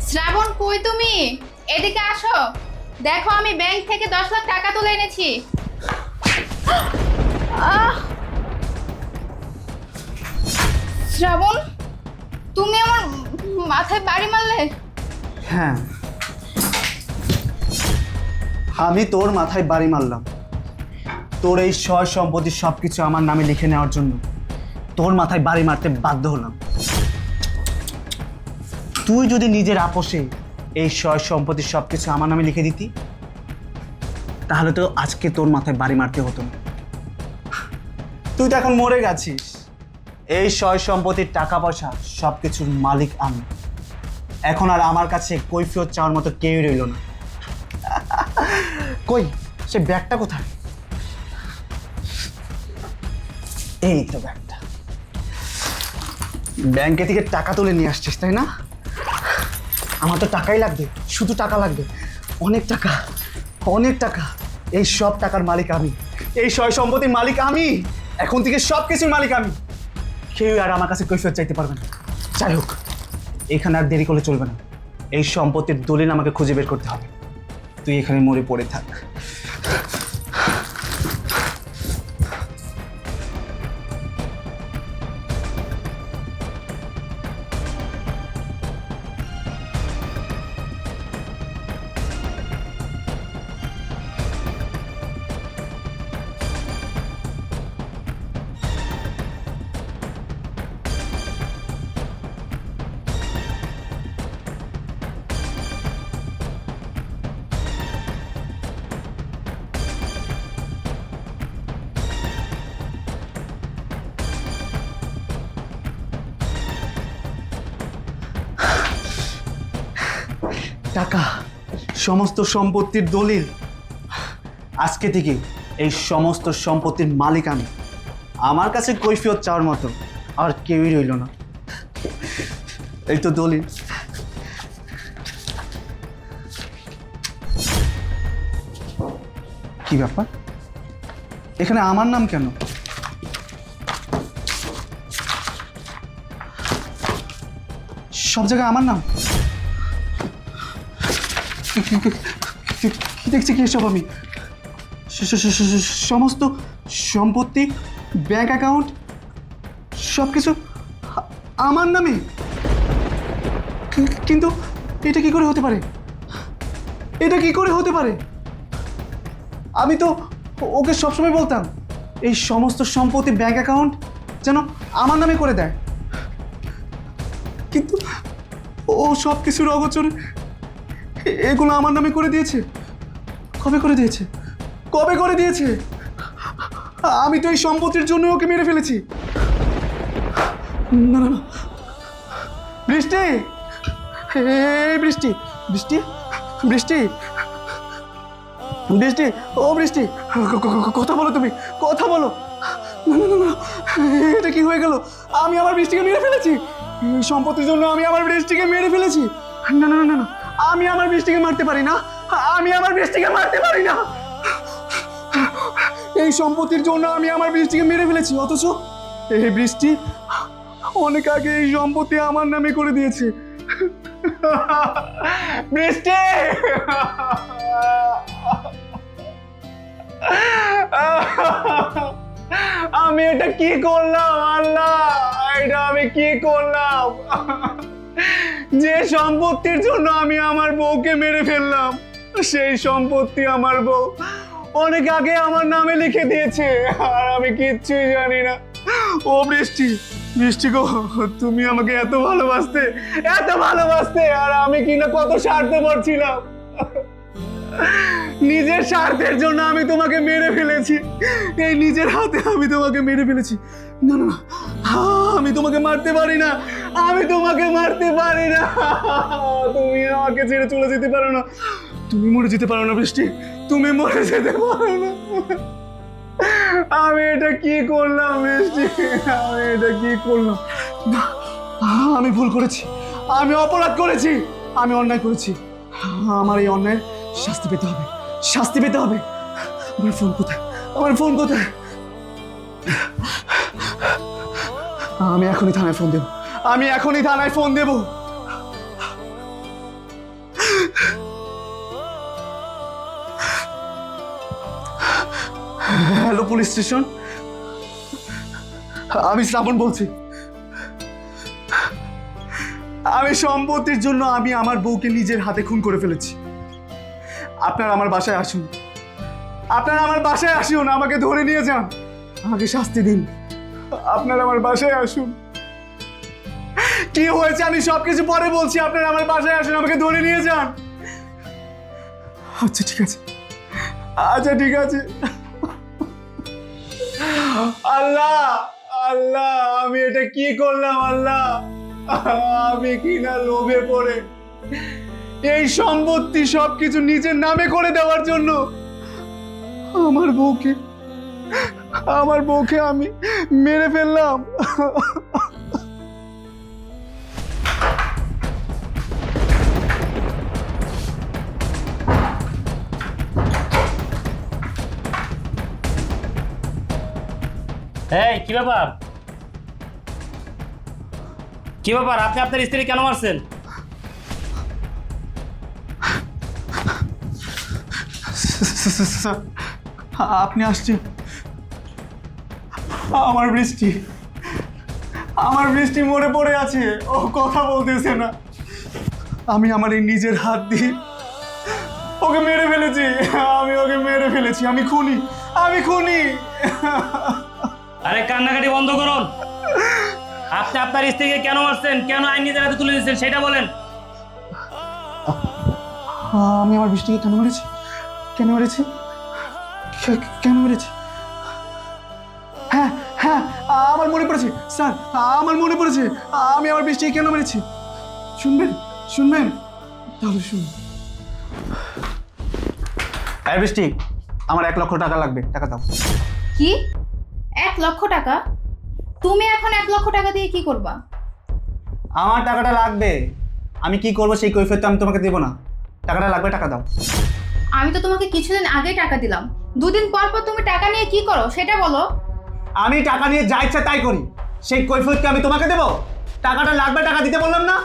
শ্রাবণ, কই তুমি? এদিকে আসো। দেখো, আমি ব্যাংক থেকে 10 লাখ টাকা তুলে এনেছি। আহ! শ্রাবণ, তুমি আমার মাথায় বাড়ি মারলে। হ্যাঁ, আমি তোর মাথায় বাড়ি মারলাম। তোর এই সয় সম্পত্তি সবকিছু আমার নামে লিখে নেওয়ার জন্য তোর মাথায় বাড়ি মারতে বাধ্য হলাম। তুই যদি নিজের আপোষে এই সয় সম্পত্তি সবকিছু আমার নামে লিখে দিতি, তাহলে তো আজকে তোর মাথায় বাড়ি মারতে হতো না। তুই তো এখন মরে গেছিস। এই সয় সম্পত্তির টাকা পয়সা সবকিছুর মালিক আমি। এখন আর আমার কাছে কৈফিয়ত চাওয়ার মতো কেউই রইল না। কই সে ব্যাগটা কোথায়? এই তো ব্যাগটা। ব্যাংকে থেকে টাকা তুলে নিয়ে আসছিস তাই না? আমার তো টাকাই লাগবে, শুধু টাকা লাগবে, অনেক টাকা, অনেক টাকা। এই সব টাকার মালিক আমি, এই সয় সম্পত্তির মালিক আমি, এখন থেকে সব কিছুর মালিক আমি। কেউ আর আমার কাছে কৈফিয়ত চাইতে পারবে না। যাই হোক, এখানে আর দেরি করলে চলবে না। এই সম্পত্তির দলিল আমাকে খুঁজে বের করতে হবে। তুই এখানে মরে পড়ে থাক। টাকা, সমস্ত সম্পত্তির দলিল। আজকে থেকে এই সমস্ত সম্পত্তির মালিক আমি। আমার কাছে কৈফিয়ত চাওয়ার মতো আর কেউই রইল না। এই তো দলিল। কি ব্যাপার, এখানে আমার নাম কেন? সব জায়গায় আমার নাম। কি দেখছি কি এসব আমি? সমস্ত সম্পত্তি, ব্যাংক অ্যাকাউন্ট সব কিছু আমার নামে। কিন্তু এটা কি করে হতে পারে? এটা কি করে হতে পারে? আমি তো ওকে সবসময় বলতাম এই সমস্ত সম্পত্তি, ব্যাংক অ্যাকাউন্ট যেন আমার নামে করে দেয়, কিন্তু ও সব কিছুর অগোচরে এগুলো আমার নামে করে দিয়েছে। কবে করে দিয়েছে? কবে করে দিয়েছে? আমি তো এই সম্পত্তির জন্য ওকে মেরে ফেলেছি। না না না, বৃষ্টি, এই বৃষ্টি, বৃষ্টি, বৃষ্টি, বৃষ্টি, ও বৃষ্টি, কথা বলো, তুমি কথা বলো। না না না না, এটা কি হয়ে গেল? আমি আমার বৃষ্টিকে মেরে ফেলেছি। এই সম্পত্তির জন্য আমি আমার বৃষ্টিকে মেরে ফেলেছি। না না না না না, আমি আমার বৃষ্টিকে মারতে পারি না, আমি আমার বৃষ্টিকে মারতে পারি না। এই সম্পত্তির জন্য আমি আমার বৃষ্টিকে মেরে ফেলেছি, অথচ এই বৃষ্টি অনেক আগে এই সম্পত্তি আমার নামে করে দিয়েছে। বৃষ্টি, আমি এটা কি করলাম আল্লাহ? এটা আমি কি করলাম? যে সম্পত্তির জন্য আমি আমার বউকে মেরে ফেললাম, সেই সম্পত্তি আমার বউ অনেক আগে আমার নামে লিখে দিয়েছে, আর আমি কিচ্ছুই জানি না। ও বৃষ্টি, বৃষ্টি গো, তুমি আমাকে এত ভালোবাসতে, এত ভালোবাসতে, আর আমি কিনা কত স্বার্থপর ছিলাম। নিজের স্বার্থের জন্য আমি তোমাকে মেরে ফেলেছি। এই নিজের হাতে আমি তোমাকে মেরে ফেলেছি। না না না, আমি তোমাকে মারতে পারি না, আমি তোমাকে মারতে পারি না। তুমি আমাকে ছেড়ে চলে যেতে পারো না, তুমি মরে যেতে পারো না বৃষ্টি, তুমি মরে যেতে পারো না। আমি এটা কি করলাম বৃষ্টি? আমি এটা কি করলাম? না, আমি ভুল করেছি, আমি অপরাধ করেছি, আমি অন্যায় করেছি। আমার এই অন্যায়ের শাস্তি পেতে হবে, শাস্তি পেতে হবে। আমার ফোন কোথায়? আমার ফোন কোথায়? আমি এখনই থানায় ফোন দেব, আমি এখনই থানায় ফোন দেব। হ্যালো পুলিশ স্টেশন, আমি শ্রাবণ বলছি। আমি সম্পত্তির জন্য আমি আমার বউকে নিজের হাতে খুন করে ফেলেছি। আপনারা আমার বাসায় আসুন, আপনারা আমার বাসায় আসুন, আমাকে ধরে নিয়ে যান, আমাকে শাস্তি দিন। আপনারা আমার বাসায় আসুন। কি হয়েছে আমি সবকিছু পরে বলছি, আপনারা আমার বাসায় আসুন, আমাকে ধরে নিয়ে যান। আচ্ছা ঠিক আছে, আচ্ছা ঠিক আছে। আল্লাহ আল্লাহ, আমি এটা কি করলাম আল্লাহ? আমি কি না লোভে পড়ে এই সম্পত্তি সবকিছু নিজের নামে করে দেওয়ার জন্য আমার বউকে আমি মেরে ফেললাম। এই কি ব্যাপার, কি ব্যাপার? আপনি আপনার স্ত্রী কেন মারছেন? স্যার, আপনি আসছেন? আমার বৃষ্টি মরে পড়ে আছে, ও কথা বলতেছে না। আমি আমার এই নিজের হাত দিয়ে ওকে মেরে ফেলেছি, আমি খুনি। আরে কান্নাকাটি বন্ধ করুন। আপনি আপনার স্ত্রীকে কেন মারছেন, কেন আইন নিজের হাতে তুলে দিচ্ছেন সেটা বলেন। আমি আমার বৃষ্টিকে কেন মেরেছি? হ্যাঁ হ্যাঁ, আমার মনে পড়েছে স্যার, আমি আমার বৃষ্টিকে কেন মেরেছি। শুনবেন তাহলে শুনুন। এই বৃষ্টি, আমার 1 লক্ষ টাকা লাগবে, টাকা দাও। কি 1 লক্ষ টাকা? তুমি এখন 1 লক্ষ টাকা দিয়ে কি করবা? আমার টাকাটা লাগবে, আমি কি করবো সেই কৈফিয়ত আমি তোমাকে দেবো না। টাকাটা লাগবে, টাকা দাও। আমি তো তোমাকে কিছুদিন আগে টাকা দিলাম, 2 দিন পর তুমি টাকা নিয়ে কি করো সেটা বলো। আমি টাকা নিয়ে যা ইচ্ছা তাই করি, সেই কৈফিয়তকে আমি তোমাকে দেবো? টাকাটা লাগবে, টাকা দিতে বললাম না?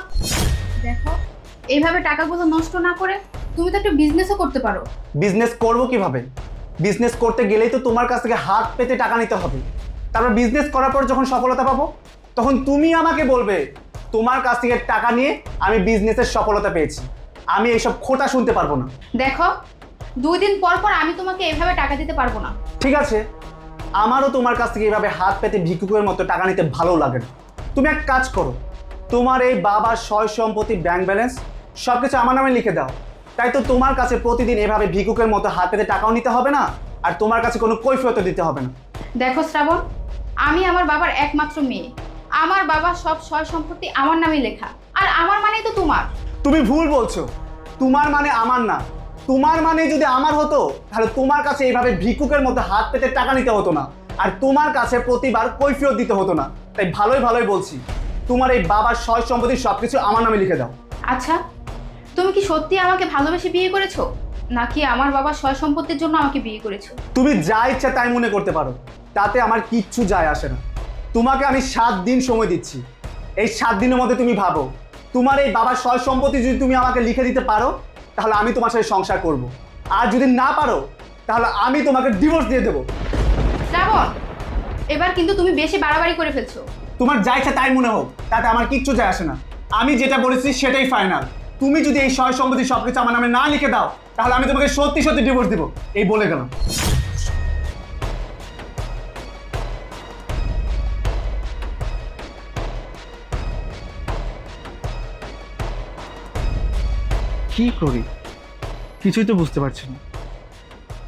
দেখো, এইভাবে টাকাগুলো নষ্ট না করে তুমি তো একটা বিজনেসও করতে পারো। বিজনেস করবো কিভাবে? বিজনেস করতে গেলেই তো তোমার কাছ থেকে হাত পেতে টাকা নিতে হবে। তারপর বিজনেস করার পর যখন সফলতা পাবো, তখন তুমি আমাকে বলবে তোমার কাছ থেকে টাকা নিয়ে আমি বিজনেসের সফলতা পেয়েছি। আমি এইসব খোটা শুনতে পারবো না। দেখো, 2 দিন পর আমি তোমাকে এভাবে টাকা দিতে পারবো না। ঠিক আছে, আমারও তোমার কাছ থেকে এইভাবে হাত পেতে ভিক্ষুকের মতো টাকা নিতে ভালো লাগে না। তুমি এক কাজ করো, তোমার এই বাবার সয় সম্পত্তি, ব্যাংক ব্যালেন্স সব কিছু আমার নামে লিখে দাও। তাই তো তোমার কাছে প্রতিদিন এভাবে ভিক্ষুকের মতো হাত পেতে টাকাও নিতে হবে না, আর তোমার কাছে কোনো কৈফিয়ত দিতে হবে না। দেখো শ্রাবণ, আমি আমার বাবার একমাত্র মেয়ে। আমার বাবার সব সয় সম্পত্তি আমার নামে লেখা, আর আমার মানেই তো তোমার। তুমি ভুল বলছো, তোমার মানে আমার না। তোমার মানে যদি আমার হতো, তাহলে তোমার কাছে এইভাবে ভিক্ষুকের মতো হাত পেতে টাকা নিতে হতো না, আর তোমার কাছে প্রতিবার কৈফিয়ত দিতে হতো না। তাই ভালোই বলছি, তোমার এই বাবার সয় সম্পত্তি সবকিছু আমার নামে লিখে দাও। আচ্ছা, তুমি কি সত্যি আমাকে ভালোবেসে বিয়ে করেছো, নাকি আমার বাবার সয় সম্পত্তির জন্য আমাকে বিয়ে করেছো? তুমি যা ইচ্ছা তাই মনে করতে পারো, তাতে আমার কিচ্ছু যায় আসে না। তোমাকে আমি 7 দিন সময় দিচ্ছি। এই 7 দিনের মধ্যে তুমি ভাবো, তোমার এই বাবার সয় সম্পত্তি যদি তুমি আমাকে লিখে দিতে পারো, তাহলে আমি তোমার সাথে সংসার করব। আর যদি না পারো, তাহলে আমি তোমাকে ডিভোর্স দিয়ে দেবো। শ্রাবণ, এবার কিন্তু তুমি বেশি বাড়াবাড়ি করে ফেলছো। তোমার যা ইচ্ছা তাই মনে হোক, তাতে আমার কিচ্ছু যায় আসে না। আমি যেটা বলেছি সেটাই ফাইনাল। তুমি যদি এই সয় সম্পত্তি সবকিছু আমার নামে না লিখে দাও, তাহলে আমি তোমাকে সত্যি ডিভোর্স দিব, এই বলে গেলাম। কি করি কিছুই তো বুঝতে পারছি না।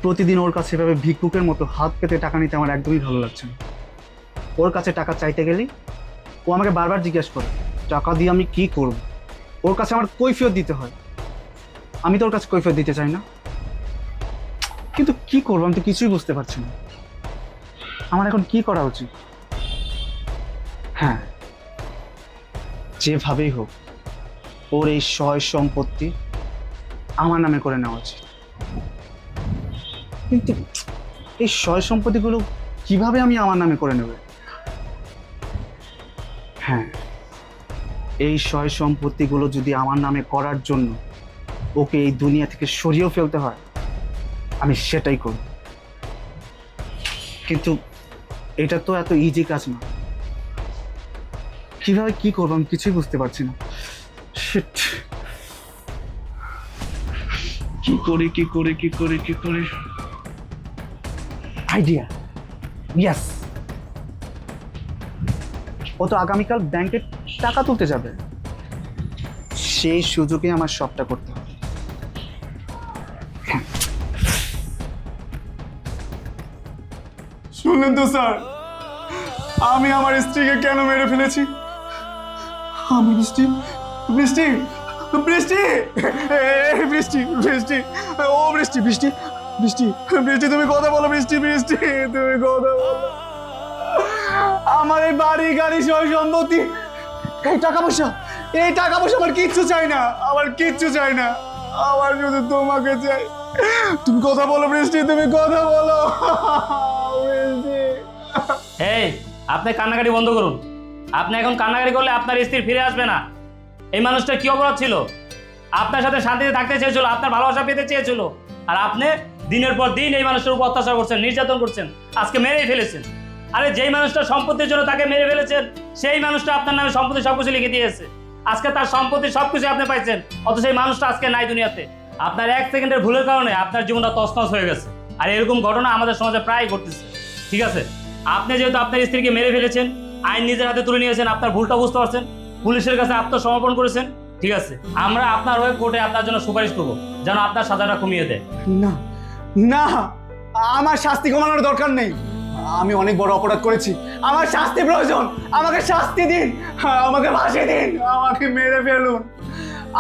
প্রতিদিন ওর কাছে এভাবে ভিক্ষুকের মতো হাত পেতে টাকা নিতে আমার একদমই ভালো লাগছে না। ওর কাছে টাকা চাইতে গেলেই ও আমাকে বারবার জিজ্ঞেস করে টাকা দিয়ে আমি কি করব। ওর কাছে আমার কৈফিয়ত দিতে হয়, আমি তো ওর কাছে কৈফিয়ত দিতে চাই না। কিন্তু কি করবো, আমি তো কিছুই বুঝতে পারছি না। আমার এখন কি করা উচিত? হ্যাঁ, যেভাবেই হোক ওর এই সয় সম্পত্তি আমার নামে করে নেওয়া উচিত। কিন্তু এই সয় সম্পত্তিগুলো কিভাবে আমি আমার নামে করে নেব? হ্যাঁ, এই সয় সম্পত্তিগুলো যদি আমার নামে করার জন্য ওকে এই দুনিয়া থেকে সরিয়েও ফেলতে হয়, আমি সেটাই করব। কিন্তু এটা তো এত ইজি কাজ না। কিভাবে কি করবো আমি কিছুই বুঝতে পারছি না। Shit! কি করি আইডিয়া, ইয়েস। ও তো আগামীকাল ব্যাংকে টাকা তুলতে যাবে, সেই সুযোগে আমার সবটা করতে হবে। শুনলেন তো স্যার, আমি আমার স্ত্রীকে কেন মেরে ফেলেছি? আমি বৃষ্টি বৃষ্টি বৃষ্টি বৃষ্টি বৃষ্টি ও বৃষ্টি বৃষ্টি বৃষ্টি বৃষ্টি তুমি কথা বলো, বৃষ্টি বৃষ্টি তুমি কথা বলো। আমার এই বাড়ি গাড়ি সয় সম্পত্তি, এই টাকা পয়সা আমার কিচ্ছু চাই না, আমার কিচ্ছু চাই না, আমার শুধু তোমাকে চাই। তুমি কথা বলো বৃষ্টি, তুমি কথা বলো বৃষ্টি। এই, আপনি কান্নাকাটি বন্ধ করুন। আপনি এখন কান্নাকাটি করলে আপনার স্ত্রী ফিরে আসবে না। এই মানুষটা কি অপরাধ ছিল? আপনার সাথে শান্তিতে থাকতে চেয়েছিল, আপনার ভালোবাসা পেতে চেয়েছিল, আর আপনি দিনের পর দিন এই মানুষটার উপর অত্যাচার করছেন, নির্যাতন করছেন, আজকে মেরেই ফেলেছেন। আরে যেই মানুষটা সম্পত্তির জন্য তাকে মেরে ফেলেছেন, সেই মানুষটা আপনার নামে সম্পত্তি সবকিছু লিখে দিয়েছে। আজকে তার সম্পত্তি সবকিছু আপনি পাইছেন, অথচ সেই মানুষটা আজকে নাই দুনিয়াতে। আপনার 1 সেকেন্ডের ভুলের কারণে আপনার জীবনটা তছনছ হয়ে গেছে। আর এরকম ঘটনা আমাদের সমাজে প্রায় ঘটতেছে। ঠিক আছে, আপনি যেহেতু আপনার স্ত্রীকে মেরে ফেলেছেন, আইন নিজের হাতে তুলে নিয়েছেন, আপনার ভুলটা বুঝতে পারছেন, পুলিশের কাছে আত্মসমর্পণ করেছেন। ঠিক আছে, আমরা আপনার হয়ে কোর্টে আপনার জন্য সুপারিশ করবো যেন আপনার সাজাটা কমিয়ে দেয়। না না, আমার শাস্তি কমানোর দরকার নেই। আমি অনেক বড় অপরাধ করেছি, আমার শাস্তি প্রয়োজন। আমাকে শাস্তি দিন, আমাকে ফাঁসি দিন, আমাকে মেরে ফেলুন।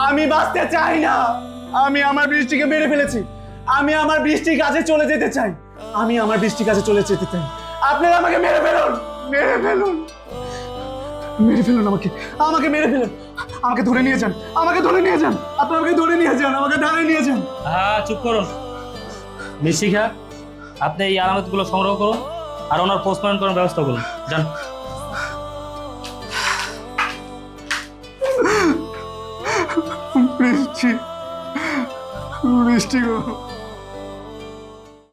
আমি বাঁচতে চাই না। আমি আমার বৃষ্টিকে মেরে ফেলেছি, আমি আমার বৃষ্টির কাছে চলে যেতে চাই, আমি আমার বৃষ্টির কাছে চলে যেতে চাই। আপনারা আমাকে মেরে ফেলুন, মেরে ফেলুন, মেরে ফেলুন, আমাকে মেরে ফেলুন, আমাকে ধরে নিয়ে যান, আমাকে ধরে নিয়ে যান, আপনারা আমাকে ধরে নিয়ে যান, আমাকে ধরে নিয়ে যান। হ্যাঁ, চুপ করুন। মিশিখা, আপনি এই আলামতগুলো সংগ্রহ করুন আর ওনার পোস্টমর্টম করার ব্যবস্থা করুন। যান। বৃষ্টি বৃষ্টি গো।